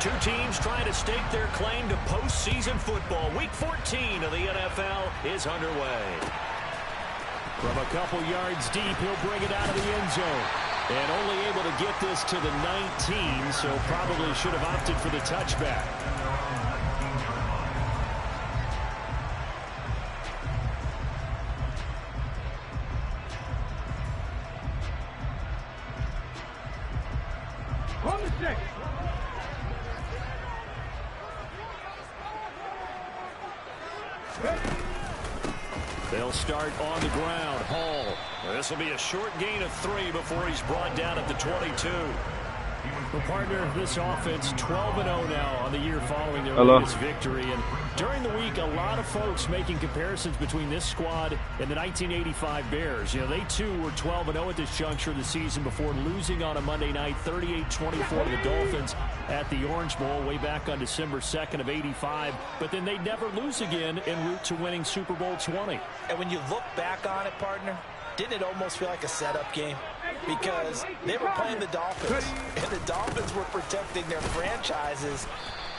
Two teams trying to stake their claim to postseason football. Week 14 of the NFL is underway. From a couple yards deep, he'll bring it out of the end zone. And only able to get this to the 19, so probably should have opted for the touchback. They'll start on the ground. Hall. This will be a short gain of 3 before he's brought down at the 22. Well, partner, this offense 12-0 now on the year following their latest victory. And during the week, a lot of folks making comparisons between this squad and the 1985 Bears. You know, they too were 12-0 at this juncture of the season before losing on a Monday night 38-24 to the Dolphins at the Orange Bowl way back on December 2nd of '85. But then they'd never lose again en route to winning Super Bowl 20. And when you look back on it, partner, didn't it almost feel like a setup game? Because they were playing the Dolphins, and the Dolphins were protecting their franchise's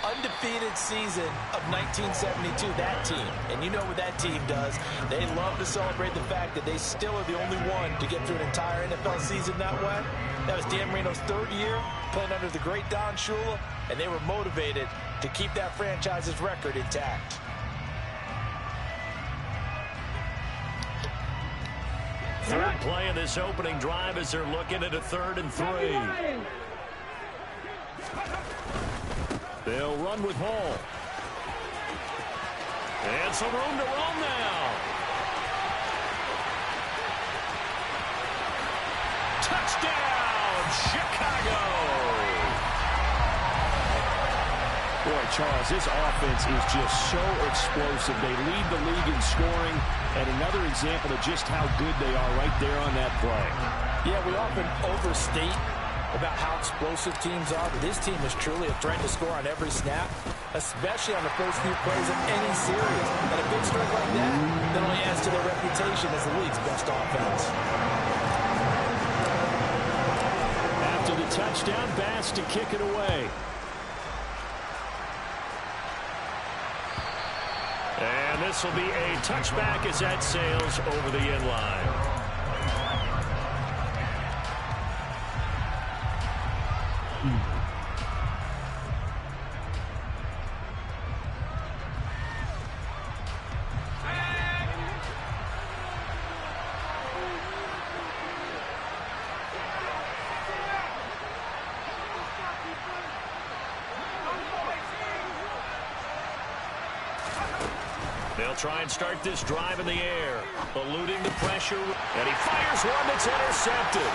undefeated season of 1972, that team. And you know what that team does. They love to celebrate the fact that they still are the only one to get through an entire NFL season that way. That was Dan Marino's 3rd year, playing under the great Don Shula, and they were motivated to keep that franchise's record intact. Third play of this opening drive as they're looking at a 3rd and 3. They'll run with Hall. And some room to run now. Touchdown, Chicago. Boy, Charles, this offense is just so explosive. They lead the league in scoring, and another example of just how good they are right there on that play. Yeah, we often overstate about how explosive teams are, but this team is truly a threat to score on every snap, especially on the first few plays of any series. And a big strike like that only adds to their reputation as the league's best offense. After the touchdown, Bass to kick it away. And this will be a touchback as that sails over the end line. They'll try and start this drive in the air, eluding the pressure, and he fires one that's intercepted.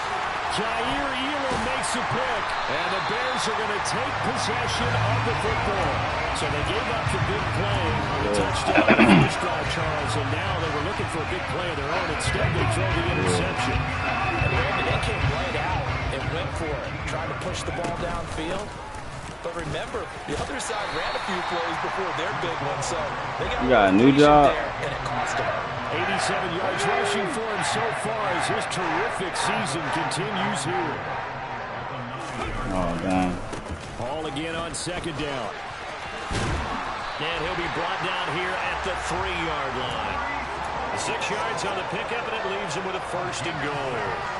Jair Elam makes a pick, and the Bears are going to take possession of the football. So they gave up the big play, the touchdown in the first drive, Charles, and now they were looking for a big play of their own. Instead, they throw the interception. And Randy, they came right out and went for it, trying to push the ball downfield. But remember, the other side ran a few plays before their big one, so they got a new job there, and it cost them. 87 yards rushing for him so far as his terrific season continues here. Oh, dang. Hall again on 2nd down. And he'll be brought down here at the 3-yard line. 6 yards on the pickup, and it leaves him with a 1st and goal.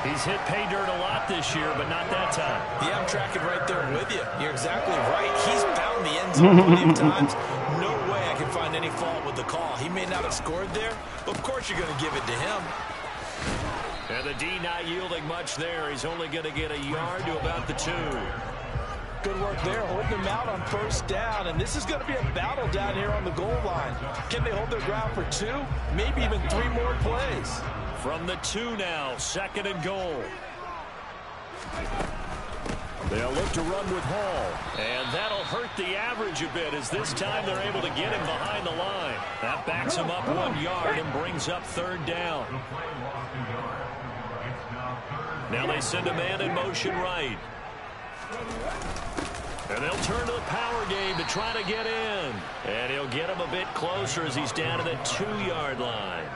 He's hit pay dirt a lot this year, but not that time. Yeah, I'm tracking right there with you. You're exactly right. He's found the end zone plenty of times. No way I can find any fault with the call. He may not have scored there, but of course you're going to give it to him. And the D not yielding much there. He's only going to get a yard to about the 2. Good work there, holding them out on 1st down, and this is going to be a battle down here on the goal line. Can they hold their ground for 2, maybe even 3 more plays? From the 2 now, 2nd and goal. They'll look to run with Hall, and that'll hurt the average a bit as this time they're able to get him behind the line. That backs him up 1 yard and brings up 3rd down. Now they send a man in motion right. And they'll turn to the power game to try to get in. And he'll get him a bit closer as he's down to the 2-yard line.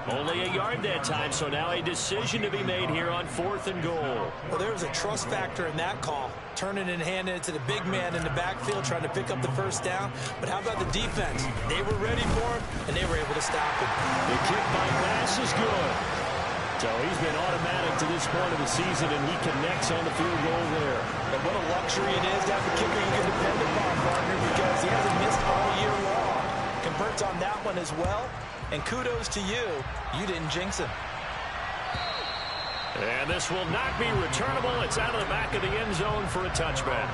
Only a yard that time, so now a decision to be made here on 4th and goal. Well, there was a trust factor in that call. Turning and handing it to the big man in the backfield, trying to pick up the first down. But how about the defense? They were ready for him, and they were able to stop him. The kick by pass is good. So he's been automatic to this point of the season, and he connects on the field goal there. And what a luxury it is to have a kicker you can depend upon, partner, because he hasn't missed all year long. Converts on that one as well. And kudos to you. You didn't jinx him. And this will not be returnable. It's out of the back of the end zone for a touchback.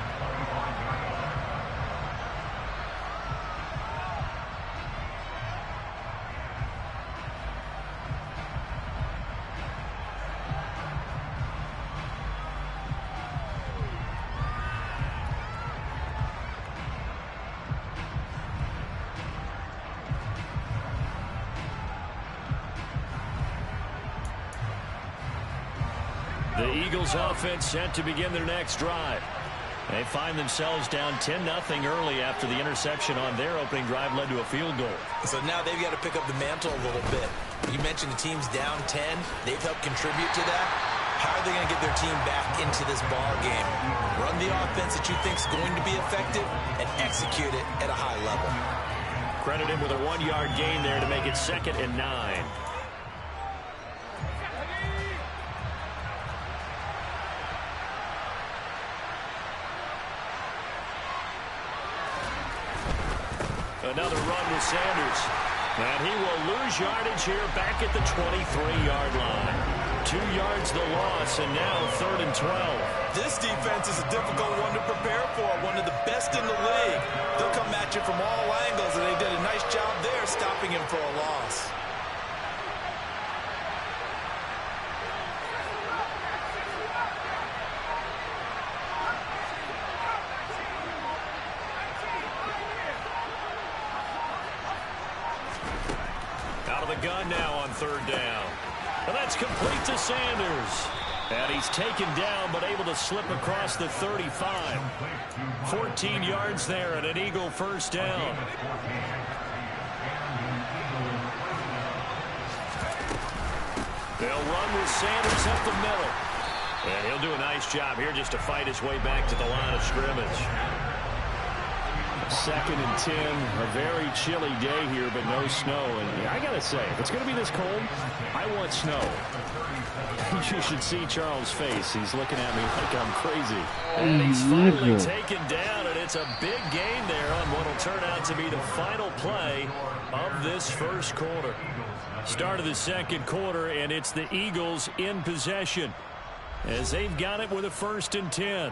The Eagles offense set to begin their next drive. They find themselves down 10-0 early after the interception on their opening drive led to a field goal. So now they've got to pick up the mantle a little bit. You mentioned the team's down 10. They've helped contribute to that. How are they going to get their team back into this ball game? Run the offense that you think is going to be effective and execute it at a high level. Credit him with a 1-yard gain there to make it 2nd and 9. Another run with Sanders. And he will lose yardage here back at the 23-yard line. 2 yards the loss, and now 3rd and 12. This defense is a difficult one to prepare for, one of the best in the league. They'll come at you from all angles, and they did a nice job there stopping him for a loss. Gun now on 3rd down. And that's complete to Sanders. And he's taken down but able to slip across the 35. 14 yards there and an Eagle first down. They'll run with Sanders up the middle. And he'll do a nice job here just to fight his way back to the line of scrimmage. 2nd and 10, a very chilly day here, but no snow. And I got to say, if it's going to be this cold, I want snow. You should see Charles' face. He's looking at me like I'm crazy. And he's finally taken down, and it's a big gain there on what will turn out to be the final play of this first quarter. Start of the second quarter, and it's the Eagles in possession as they've got it with a 1st and 10.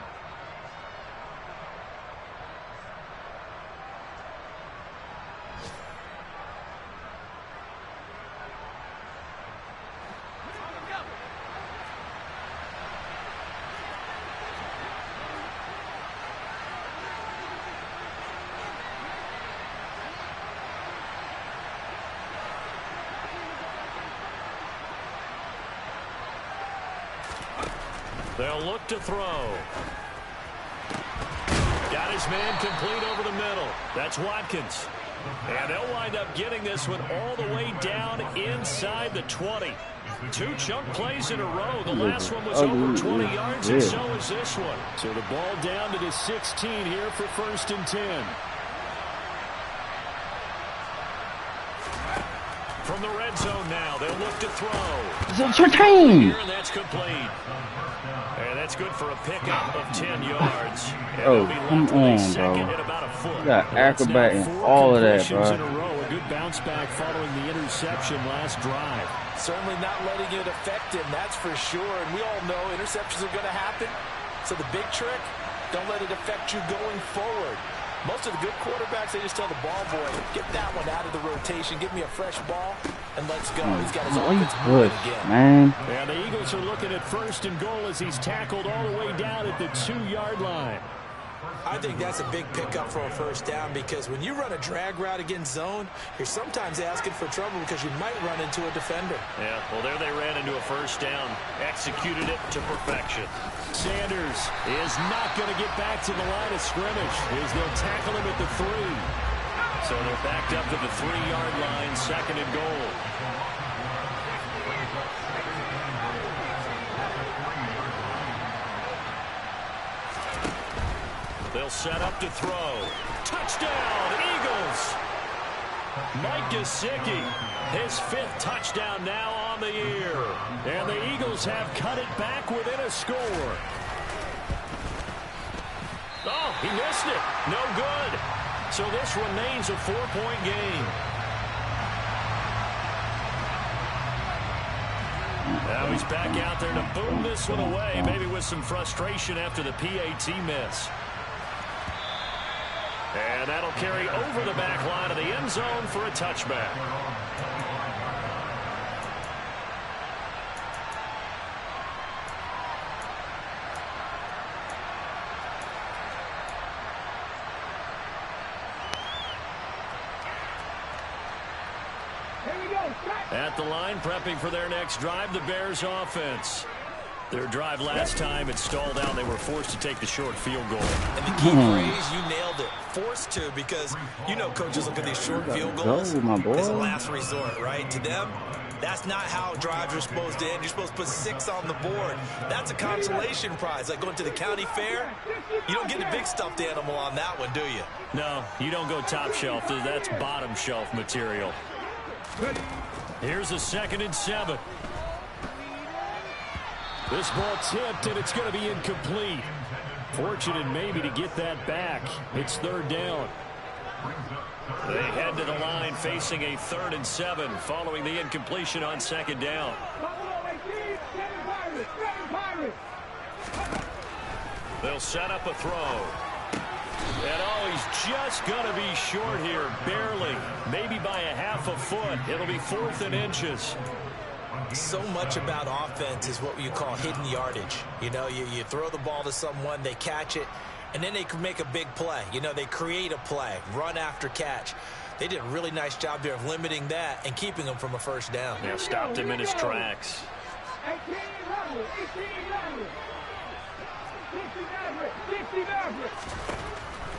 They'll look to throw. Got his man complete over the middle. That's Watkins. And they'll wind up getting this one all the way down inside the 20. 2 chunk plays in a row. The last one was over 20 yards, and so is this one. So the ball down to the 16 here for 1st and 10. From the red zone now, they'll look to throw. It's your time. And that's complete. And that's good for a pickup of 10 yards. Oh, come on, bro. You got acrobat and all of that, bro. In a row, a good bounce back following the interception last drive. Certainly not letting it affect him, that's for sure. And we all know interceptions are going to happen. So the big trick, don't let it affect you going forward. Most of the good quarterbacks, they just tell the ball boy, get that one out of the rotation, give me a fresh ball, and let's go. He's got his offense moving again. Man. And the Eagles are looking at 1st and goal as he's tackled all the way down at the 2-yard line. I think that's a big pickup for a first down because when you run a drag route against zone, you're sometimes asking for trouble because you might run into a defender. Yeah, well, there they ran into a first down, executed it to perfection. Sanders is not going to get back to the line of scrimmage as they'll tackle him at the 3. So they're backed up to the 3-yard line, 2nd and goal. They'll set up to throw. Touchdown, Eagles! Mike Gesicki, his 5th touchdown now on the year. And the Eagles have cut it back within a score. Oh, he missed it. No good. So this remains a 4-point game. Now he's back out there to boom this one away, maybe with some frustration after the PAT miss. And that'll carry over the back line of the end zone for a touchback. At the line, prepping for their next drive, the Bears offense. Their drive last time it stalled out. They were forced to take the short field goal. And the key phrase, you nailed it. Forced to, because you know coaches look at these short field goals as a last resort, right? To them, that's not how drives are supposed to end. You're supposed to put 6 on the board. That's a consolation prize. Like going to the county fair, you don't get the big stuffed animal on that one, do you? No, you don't go top shelf. That's bottom shelf material. Here's a 2nd and 7. This ball tipped, and it's going to be incomplete. Fortunate maybe to get that back. It's 3rd down. They head to the line facing a 3rd and 7 following the incompletion on 2nd down. They'll set up a throw. And oh, he's just going to be short here, barely. Maybe by a half a foot. It'll be 4th and inches. So much about offense is what you call hidden yardage. You know, you throw the ball to someone, they catch it, and then they can make a big play. You know, they create a play, run after catch. They did a really nice job there of limiting that and keeping him from a first down. Yeah, stopped him in his tracks.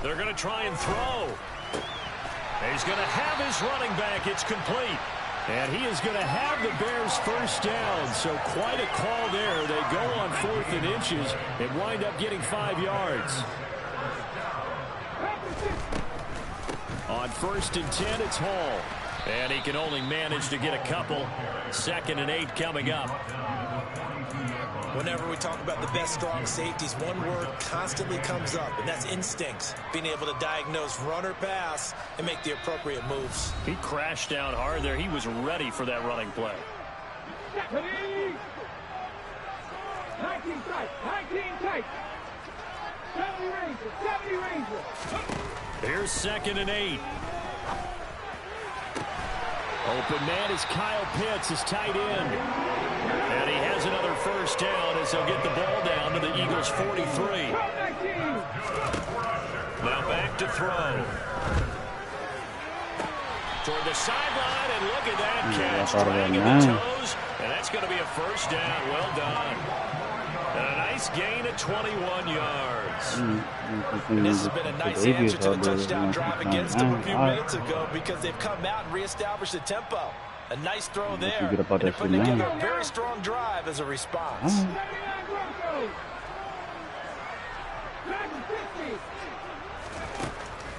They're going to try and throw. He's going to have his running back. It's complete. And he is going to have the Bears first down. So quite a call there. They go on 4th and inches and wind up getting 5 yards. On 1st and 10, it's Hall. And he can only manage to get a couple. 2nd and 8 coming up. Whenever we talk about the best strong safeties, one word constantly comes up, and that's instincts. Being able to diagnose run or pass and make the appropriate moves. He crashed down hard there. He was ready for that running play. 19 tight. 70 Ranger. Here's 2nd and 8. Open man is Kyle Pitts, his tight end. And he has another first down as he'll get the ball down to the Eagles' 43. Now back to throw. Toward the sideline, and look at that catch. Dragging the toes, and that's going to be a first down. Well done. And a nice gain of 21 yards. This has been a nice answer to the touchdown drive against them a few minutes ago because they've come out and reestablished the tempo. A nice throw there. And they're putting together a very strong drive as a response.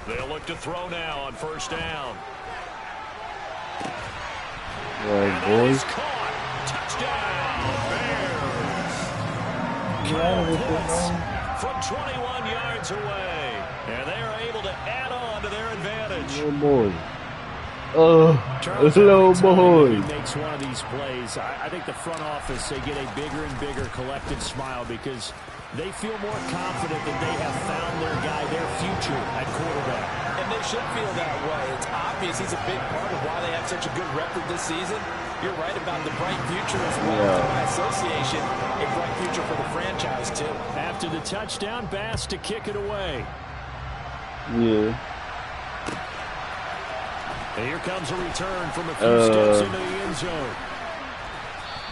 They'll look to throw now on first down. Right, boys. Caught. Touchdown, Bears. From 21 yards away. And they are able to add on to their advantage. Oh, boy. Slow boy. He makes one of these plays. I think the front office, they get a bigger and bigger collective smile because they feel more confident that they have found their guy, their future at quarterback. And they should feel that way. It's obvious he's a big part of why they have such a good record this season. You're right about the bright future as well. By association, a bright future for the franchise, too. After the touchdown, Bass to kick it away. Yeah. And here comes a return from a few steps into the end zone.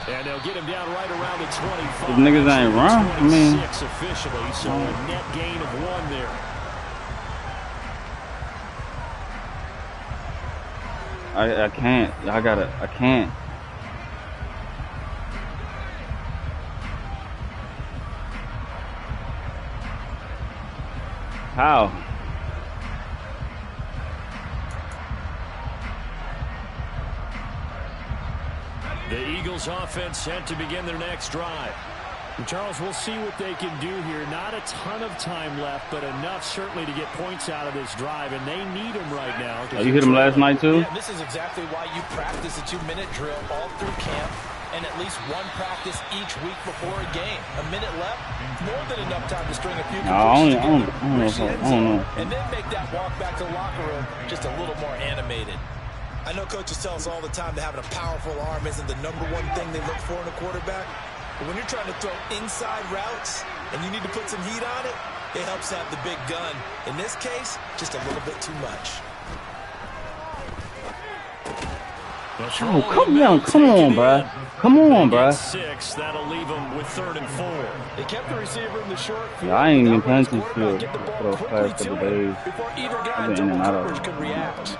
And they'll get him down right around the 25. These niggas ain't wrong. I mean, officially, so a net gain of 1 there. I can't. I can't. How? The Eagles offense set to begin their next drive. And Charles, we'll see what they can do here. Not a ton of time left, but enough certainly to get points out of this drive, and they need them right now. Oh, you hit them last night too? Yeah, this is exactly why you practice a 2-minute drill all through camp and at least one practice each week before a game. A minute left, more than enough time to string a few completions together. And then make that walk back to the locker room just a little more animated. I know coaches tell us all the time that having a powerful arm isn't the #1 thing they look for in a quarterback. But when you're trying to throw inside routes and you need to put some heat on it, it helps have the big gun. In this case, just a little bit too much. Oh, come on, bro. Come on, bro. 6, that'll leave them with 3rd and 4. They kept the receiver in the short field. Yeah, I ain't even paying attention to those past couple days. Before either guy I've been in and out of it. could react.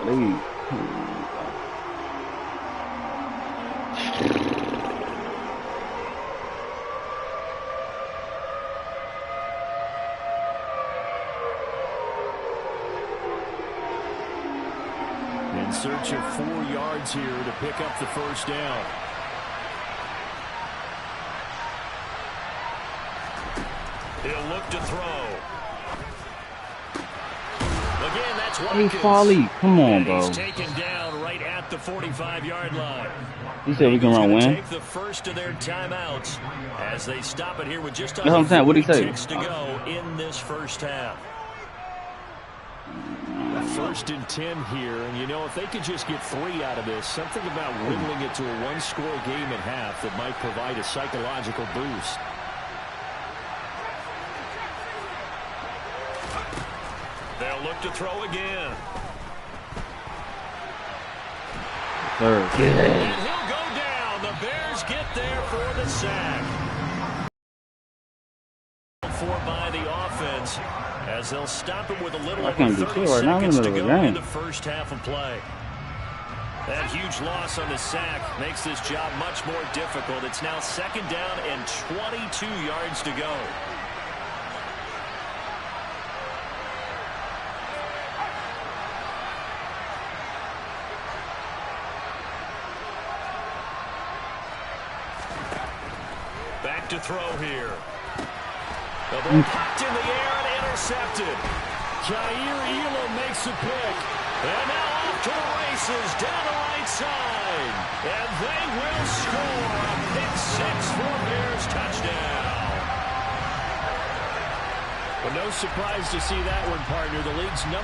Please. In search of 4 yards here to pick up the first down. He'll look to throw. Again, that's Watkins. Hey, Farley, come on, bro. He's taken down right at the 45-yard line. He said we can run win. Take the first of their timeouts as they stop it here with just That's what I'm saying. What did he say? 6 to go in this first half. 1st and 10 here, and you know, if they could just get 3 out of this, something about whittling it to a 1-score game at half that might provide a psychological boost. They'll look to throw again. And he'll go down. The Bears get there for the sack. By the offense as they'll stop him with a little over 30 seconds to go in the first half of play. That huge loss on the sack makes this job much more difficult. It's now 2nd down and 22 yards to go. Back to throw here. The ball popped in the air and intercepted. Jair Elam makes a pick. And now off to the races down the right side. And they will score a pick 6 for Bears touchdown. Well, no surprise to see that one, partner. The league's #1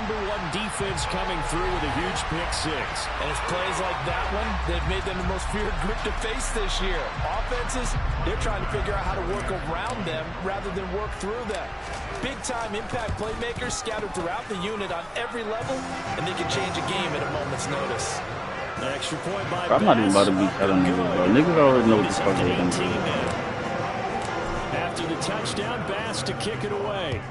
defense coming through with a huge pick 6. And it's plays like that one that made them the most feared group to face this year. Offenses, they're trying to figure out how to work around them rather than work through them. Big-time impact playmakers scattered throughout the unit on every level, and they can change a game at a moment's notice. An extra point by I'm not even about to be telling niggas, bro. Niggas already know what the fuck they're going to do. After the touchdown, Bass to kick it away.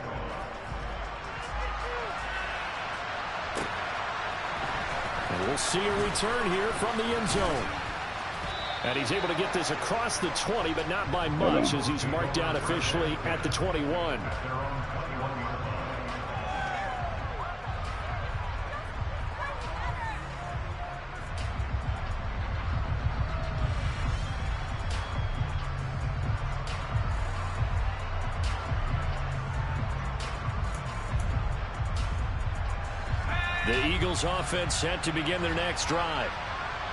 And we'll see a return here from the end zone. And he's able to get this across the 20, but not by much, as he's marked down officially at the 21. The Eagles offense set to begin their next drive.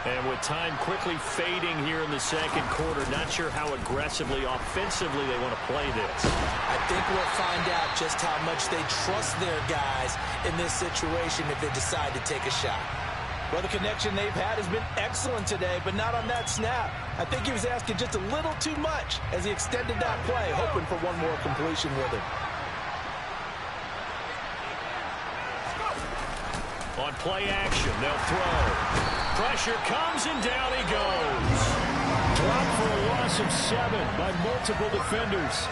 And with time quickly fading here in the second quarter, not sure how aggressively, offensively they want to play this. I think we'll find out just how much they trust their guys in this situation if they decide to take a shot. Well, the connection they've had has been excellent today, but not on that snap. I think he was asking just a little too much as he extended that play, hoping for one more completion with him. On play action, they'll throw. Pressure comes, and down he goes. Dropped for a loss of 7 by multiple defenders.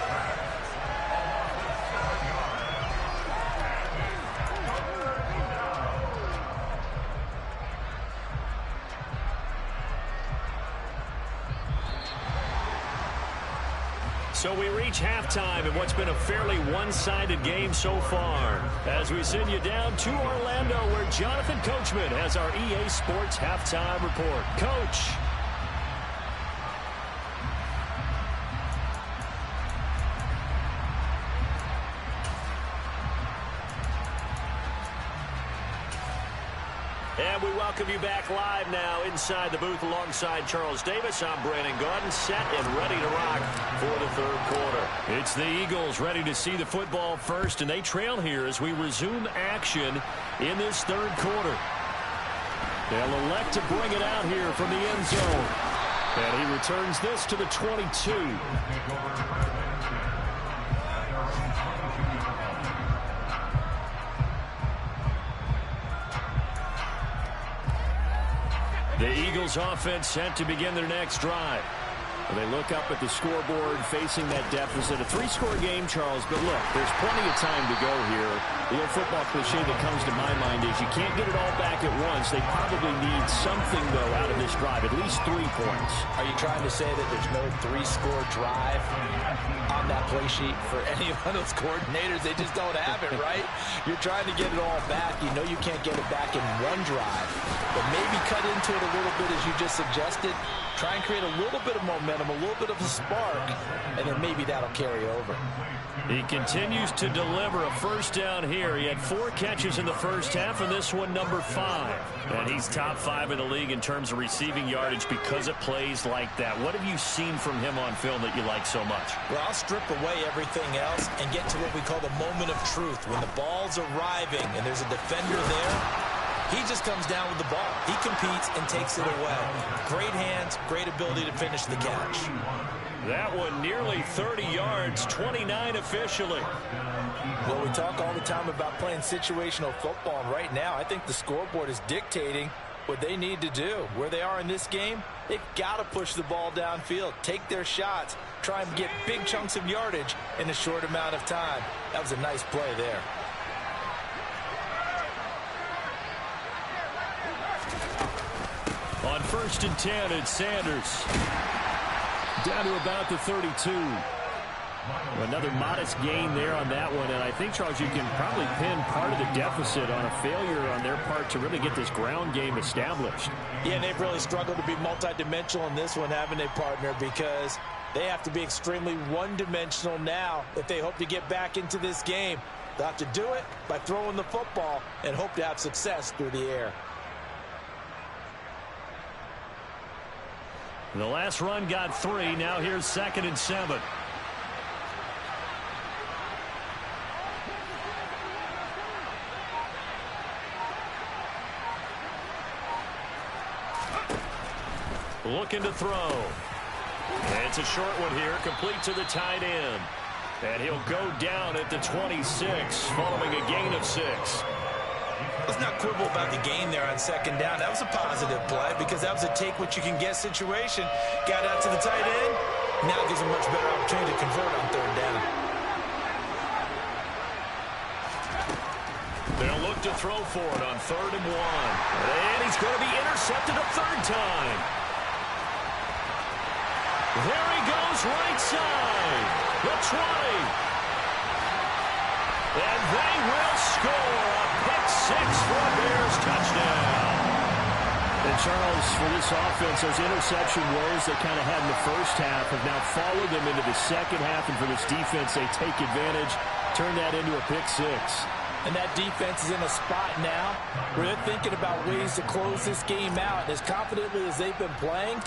So we reach halftime in what's been a fairly one-sided game so far. As we send you down to Orlando, where Jonathan Coachman has our EA Sports Halftime Report. Coach. And we welcome you back live now inside the booth alongside Charles Davis. I'm Brandon Gaudin, set and ready to rock for the third quarter. It's the Eagles ready to see the football first, and they trail here as we resume action in this third quarter. They'll elect to bring it out here from the end zone. And he returns this to the 22. The Eagles offense set to begin their next drive. They look up at the scoreboard facing that deficit. A 3-score game, Charles, but look, there's plenty of time to go here. The old football cliche that comes to my mind is you can't get it all back at once. They probably need something, though, out of this drive, at least 3 points. Are you trying to say that there's no 3-score drive on that play sheet for any one of those coordinators? They just don't have it, right? You're trying to get it all back. You know you can't get it back in one drive, but maybe cut into it a little bit as you just suggested. Try and create a little bit of momentum, a little bit of a spark, and then maybe that'll carry over. He continues to deliver a first down here. He had 4 catches in the first half, and this one number 5. And he's top 5 in the league in terms of receiving yardage because it plays like that. What have you seen from him on film that you like so much? Well, I'll strip away everything else and get to what we call the moment of truth. When the ball's arriving and there's a defender there, he just comes down with the ball. He competes and takes it away. Great hands, great ability to finish the catch. That one nearly 30 yards, 29 officially. Well, we talk all the time about playing situational football, and right now I think the scoreboard is dictating what they need to do. Where they are in this game, they've got to push the ball downfield, take their shots, try and get big chunks of yardage in a short amount of time. That was a nice play there. On 1st and 10, it's Sanders. Down to about the 32. Another modest gain there on that one, and I think, Charles, you can probably pin part of the deficit on a failure on their part to really get this ground game established. Yeah, and they've really struggled to be multidimensional in this one, haven't they, partner? Because they have to be extremely one-dimensional now if they hope to get back into this game. They'll have to do it by throwing the football and hope to have success through the air. The last run got 3. Now here's 2nd and 7. Looking to throw. And it's a short one here, complete to the tight end. And he'll go down at the 26, following a gain of 6. Let's not quibble about the gain there on 2nd down. That was a positive play because that was a take-what-you-can-get situation. Got out to the tight end. Now gives a much better opportunity to convert on 3rd down. They'll look to throw for it on 3rd and 1. And he's going to be intercepted a 3rd time. There he goes, right side. The 20. And they will score a pick-6 for a Bears touchdown. And Charles, for this offense, those interception woes they kind of had in the first half have now followed them into the second half. And for this defense, they take advantage, turn that into a pick-6. And that defense is in a spot now where they're thinking about ways to close this game out. And as confidently as they've been playing,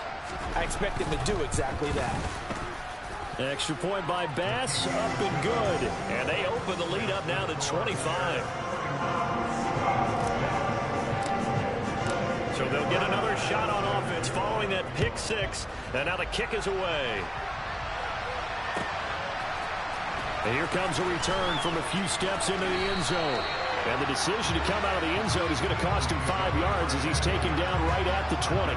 I expect them to do exactly that. Extra point by Bass, up and good. And they open the lead up now to 25. So they'll get another shot on offense following that pick six. And now the kick is away. And here comes a return from a few steps into the end zone. And the decision to come out of the end zone is going to cost him 5 yards as he's taken down right at the 20.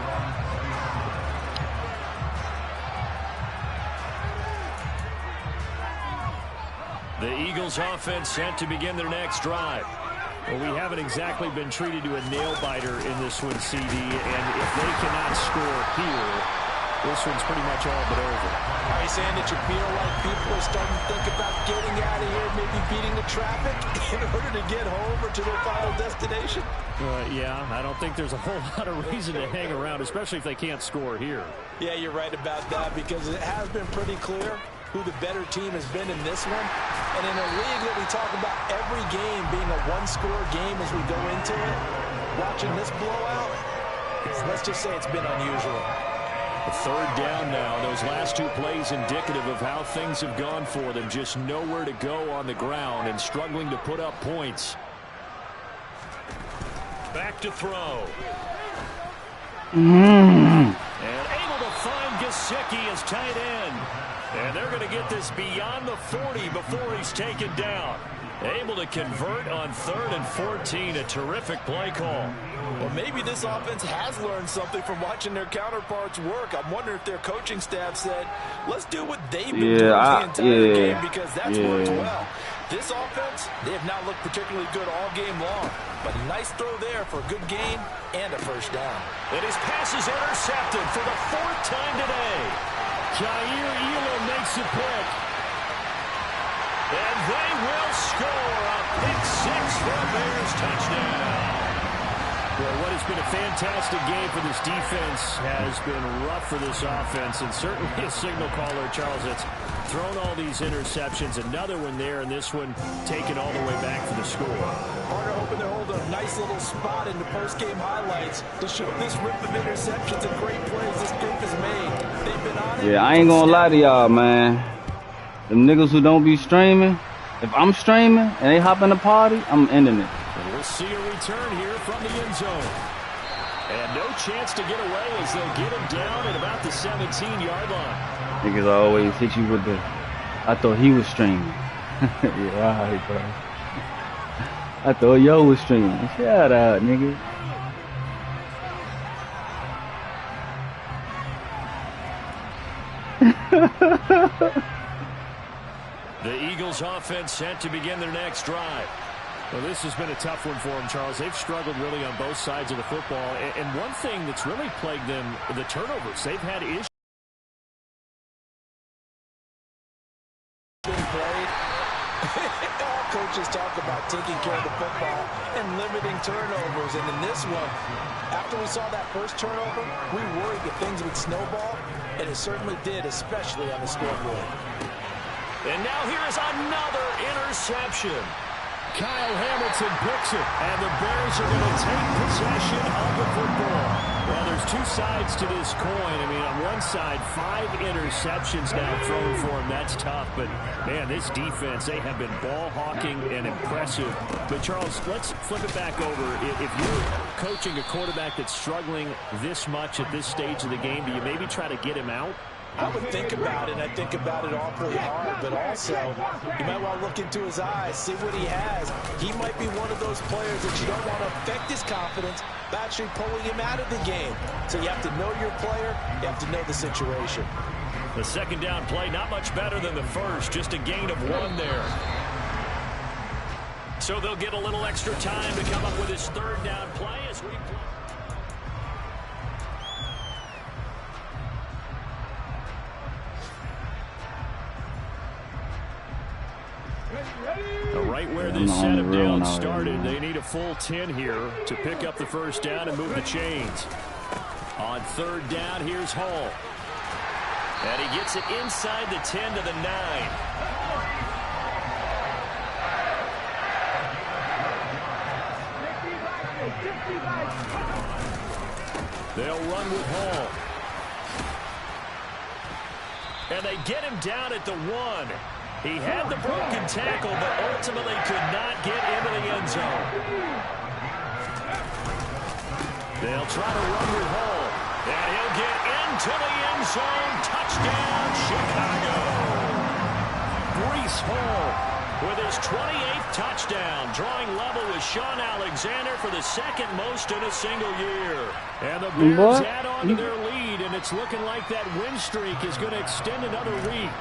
The Eagles offense set to begin their next drive. Well, we haven't exactly been treated to a nail-biter in this one, CD, and if they cannot score here, this one's pretty much all but over. Are you saying that you feel like people are starting to think about getting out of here, maybe beating the traffic in order to get home or to their final destination? Yeah, I don't think there's a whole lot of reason to hang around, especially if they can't score here. Yeah, you're right about that because it has been pretty clear who the better team has been in this one. And in a league that we talk about every game being a one-score game as we go into it, watching this blowout, let's just say it's been unusual. A third down now. Those last two plays indicative of how things have gone for them. Just nowhere to go on the ground and struggling to put up points. Back to throw. And able to find Gesicki as tight end. And they're going to get this beyond the 40 before he's taken down. Able to convert on 3rd and 14. A terrific play call. Well, maybe this offense has learned something from watching their counterparts work. I'm wondering if their coaching staff said, let's do what they've been doing the entire game because that's worked well. This offense, they have not looked particularly good all game long. But a nice throw there for a good gain and a first down. And his pass is intercepted for the 4th time today. Jair Elam makes a pick. And they will score a pick six for a Bears touchdown. Well, what has been a fantastic game for this defense has been rough for this offense, and certainly a signal caller, Charles, that's thrown all these interceptions. Another one there, and this one taken all the way back for the score. Carter hoping to hold a nice little spot in the post-game highlights to show this rip of interceptions and great plays this group has made. They've been on it. Yeah, I ain't gonna lie to y'all, man. Them niggas who don't be streaming, if I'm streaming and they hop in the party, I'm ending it. And we'll see a return here from the end zone. And no chance to get away as they'll get him down at about the 17-yard line. Niggas always hit you with the, I thought he was streaming. Yeah, all right, bro. I thought yo was streaming. Shut up, nigga. The Eagles offense set to begin their next drive. Well, this has been a tough one for them, Charles. They've struggled really on both sides of the football. And one thing that's really plagued them, the turnovers. They've had issues. All coaches talk about taking care of the football and limiting turnovers. And in this one, after we saw that first turnover, we worried that things would snowball. And it certainly did, especially on the scoreboard. And now here's another interception. Kyle Hamilton picks it, and the Bears are going to take possession of the football. Well, there's two sides to this coin. I mean, on one side, 5 interceptions now thrown for him. That's tough, but, man, this defense, they have been ball hawking and impressive. But, Charles, let's flip it back over. If you're coaching a quarterback that's struggling this much at this stage of the game, do you maybe try to get him out? I would think about it, and I think about it awfully hard, but also you might want to look into his eyes, see what he has. He might be one of those players that you don't want to affect his confidence by actually pulling him out of the game. So you have to know your player, you have to know the situation. The second down play, not much better than the first, just a gain of 1 there. So they'll get a little extra time to come up with his third down play as we play. Right where this setup down started, they need a full 10 here to pick up the first down and move the chains. On third down, here's Hall. And he gets it inside the 10 to the 9. They'll run with Hall. And they get him down at the 1. He had the broken tackle, but ultimately could not get into the end zone. They'll try to run with Hall. And he'll get into the end zone. Touchdown, Chicago. Breece Hall with his 28th touchdown, drawing level with Sean Alexander for the second most in a single year. And the Bears add on to their lead, and it's looking like that win streak is going to extend another week.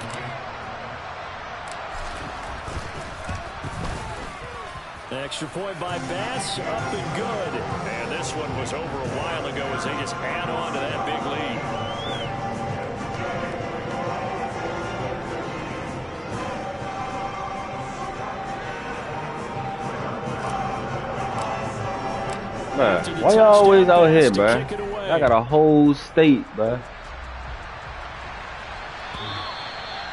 Extra point by Bass, up and good. And this one was over a while ago as they just add on to that big lead. Bruh, why y'all always out here, bruh? I got a whole state, bruh.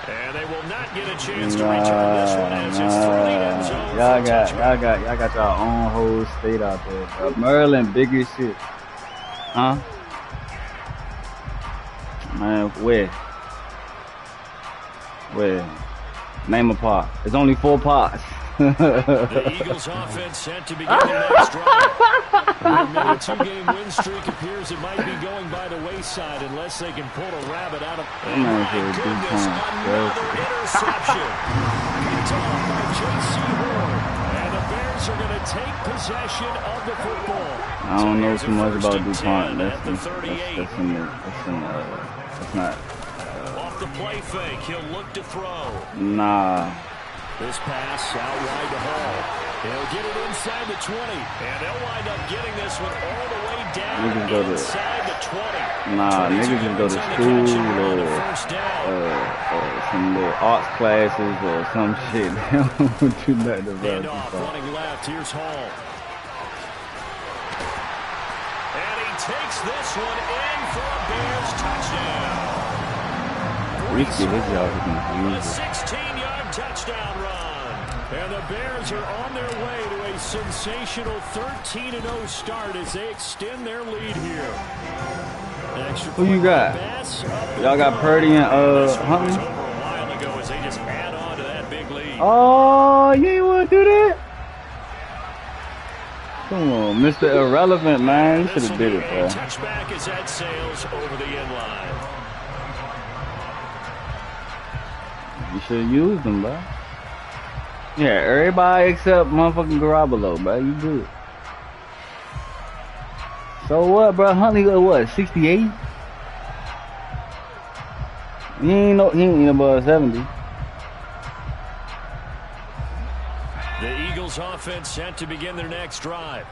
And they will not get a chance to return this one as it's through the end zone. Y'all got y'all own whole state out there, bruh. Maryland, big as shit. Huh? Man, where? Name a part. There's only 4 parts. The Eagles offense set to begin the next drive. A 2-game win streak appears it might be going by the wayside unless they can pull a rabbit out of. Oh my goodness, another interception. Picked off by J.C. Horn. And the Bears are going to take possession of the football. I don't know too much about DuPont. That's not. Off the play fake, he'll look to throw. Nah. This pass out wide to Hall. He'll get it inside the 20. And they'll wind up getting this one all the way down inside the 20. Nah, niggas just go to school or some little arts classes or some shit. They don't do nothing about it. Running left, here's Hall. And he takes this one in for a Bears touchdown. Risky, his job is confusing. A 16-yard touchdown run. And the Bears are on their way to a sensational 13-0 start as they extend their lead here. Who you got? Y'all got Purdy and Huntley? Oh, you ain't want to do that? Come on, Mr. Irrelevant, man. You should have did it, bro. Touchback as that sails over the end line. You should have used them, bro. Yeah, everybody except motherfucking Garoppolo, bro. You good. So what, bro? Huntley got what, 68? He ain't above 70. The Eagles offense set to begin their next drive.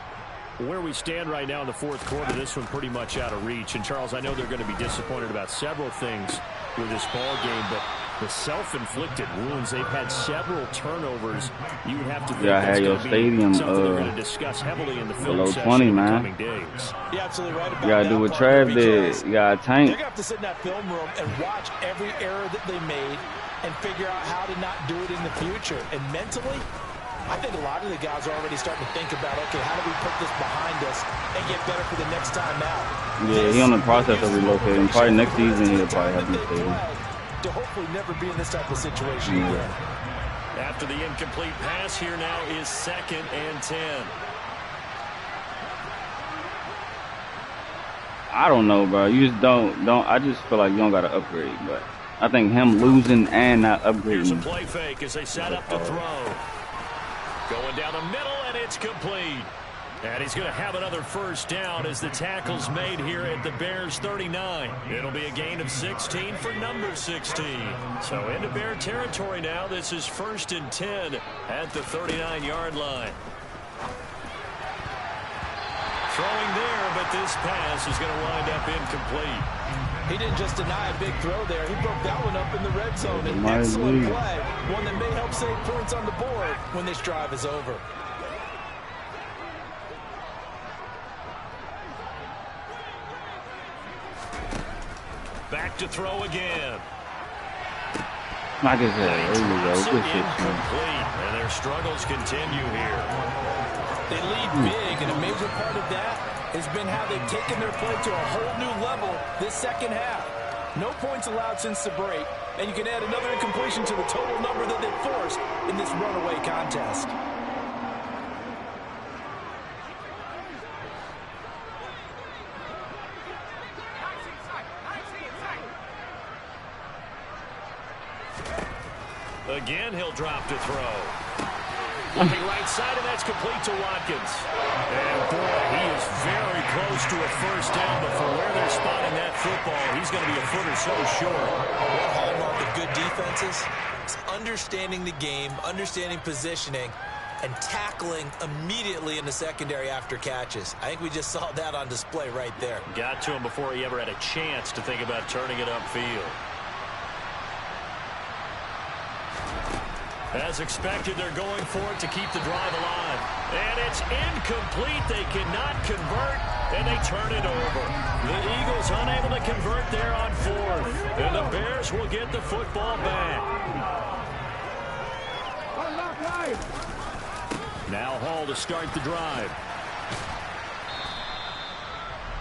Where we stand right now in the fourth quarter, this one pretty much out of reach. And Charles, I know they're going to be disappointed about several things with this ball game, but the self-inflicted wounds, they've had several turnovers. You would have to think that's your stadium something they're going to discuss heavily in the film below 20, man. Days. You're absolutely right about you gotta do what Trav did. You gotta tank. They're going to have to sit in that film room and watch every error that they made and figure out how to not do it in the future. And mentally, I think a lot of the guys are already starting to think about, okay, how do we put this behind us and get better for the next time out? Yeah, he's on the process of relocating. Probably next season he'll probably have to stay. To hopefully never be in this type of situation again. After the incomplete pass, here now is 2nd and 10. I don't know, bro. You just don't. I just feel like you don't got to upgrade, but I think him losing and not upgrading. Here's a play fake as they set up to throw. Going down the middle, and it's complete. And he's going to have another first down as the tackle's made here at the Bears 39. It'll be a gain of 16 for number 16. So into Bear territory now. This is 1st and 10 at the 39-yard line. Throwing there, but this pass is going to wind up incomplete. He didn't just deny a big throw there. He broke that one up in the red zone. An excellent play. One that may help save points on the board when this drive is over. Back to throw again. Like I said, there you go. Good shit, and their struggles continue here. They lead big, and a major part of that has been how they've taken their play to a whole new level this second half. No points allowed since the break, and you can add another incompletion to the total number that they've forced in this runaway contest. Again, he'll drop to throw. Looking right side, and that's complete to Watkins. And boy, he is very close to a first down, but for where they're spotting that football, he's going to be a foot or so short. One hallmark of good defenses is understanding the game, understanding positioning, and tackling immediately in the secondary after catches. I think we just saw that on display right there. Got to him before he ever had a chance to think about turning it upfield. As expected, they're going for it to keep the drive alive. And it's incomplete. They cannot convert, and they turn it over. The Eagles unable to convert there on fourth. And the Bears will get the football back. Now Hall to start the drive.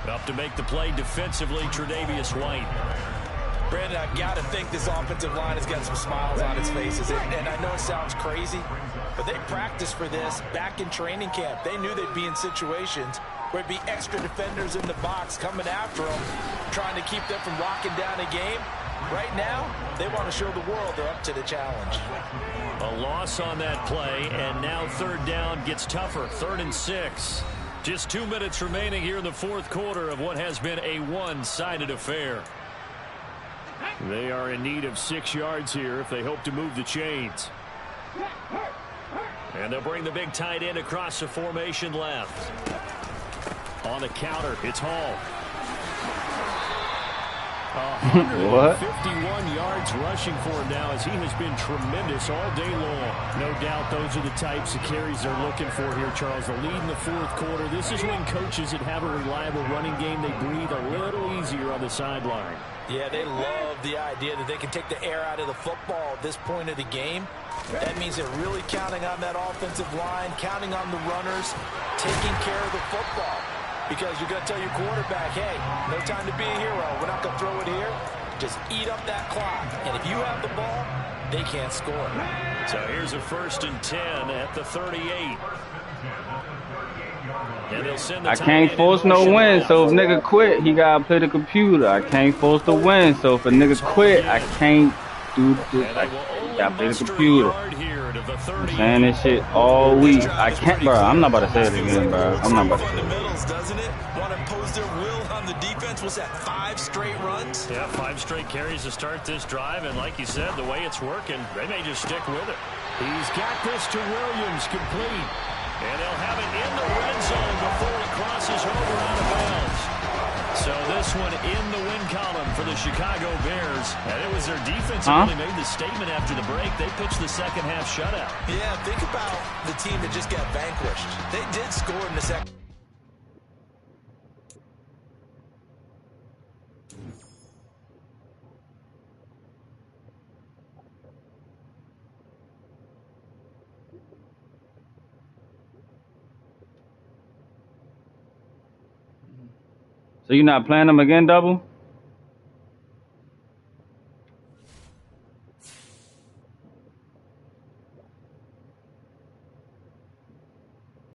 Up to make the play defensively, Tre'Davious White. Brandon, I've got to think this offensive line has got some smiles on its faces. And I know it sounds crazy, but they practiced for this back in training camp. They knew they'd be in situations where it'd be extra defenders in the box coming after them, trying to keep them from locking down a game. Right now, they want to show the world they're up to the challenge. A loss on that play, and now third down gets tougher. 3rd and 6. Just 2 minutes remaining here in the fourth quarter of what has been a one-sided affair. They are in need of 6 yards here if they hope to move the chains. And they'll bring the big tight end across the formation left. On the counter, it's Hall. 151 yards rushing for him now, as he has been tremendous all day long. No doubt those are the types of carries they're looking for here, Charles. The lead in the fourth quarter. This is when coaches that have a reliable running game, they breathe a little easier on the sideline. Yeah, they love the idea that they can take the air out of the football at this point of the game. That means they're really counting on that offensive line, counting on the runners, taking care of the football. Because you're going to tell your quarterback, hey, no time to be a hero. We're not going to throw it here. Just eat up that clock. And if you have the ball, they can't score. So here's a 1st and 10 at the 38. And they'll send the I can't force no win, so if nigga quit, he gotta play the computer. I can't force the win, so if a nigga quit, I can't do this. I gotta play the computer. I'm saying this shit all week. I can't, bro. I'm not about to say it again, bro. I'm not about to say it. Doesn't it? Want to impose their will on the defense? Was that 5 straight runs? Yeah, 5 straight carries to start this drive, and like you said, the way it's working, they may just stick with it. He's got this to Williams, complete. And they'll have it in the red zone before he crosses over out of bounds. So this one in the win column for the Chicago Bears. And it was their defense that really made the statement after the break. They pitched the second half shutout. Yeah, think about the team that just got vanquished. They did score in the second. So you're not playing them again, double?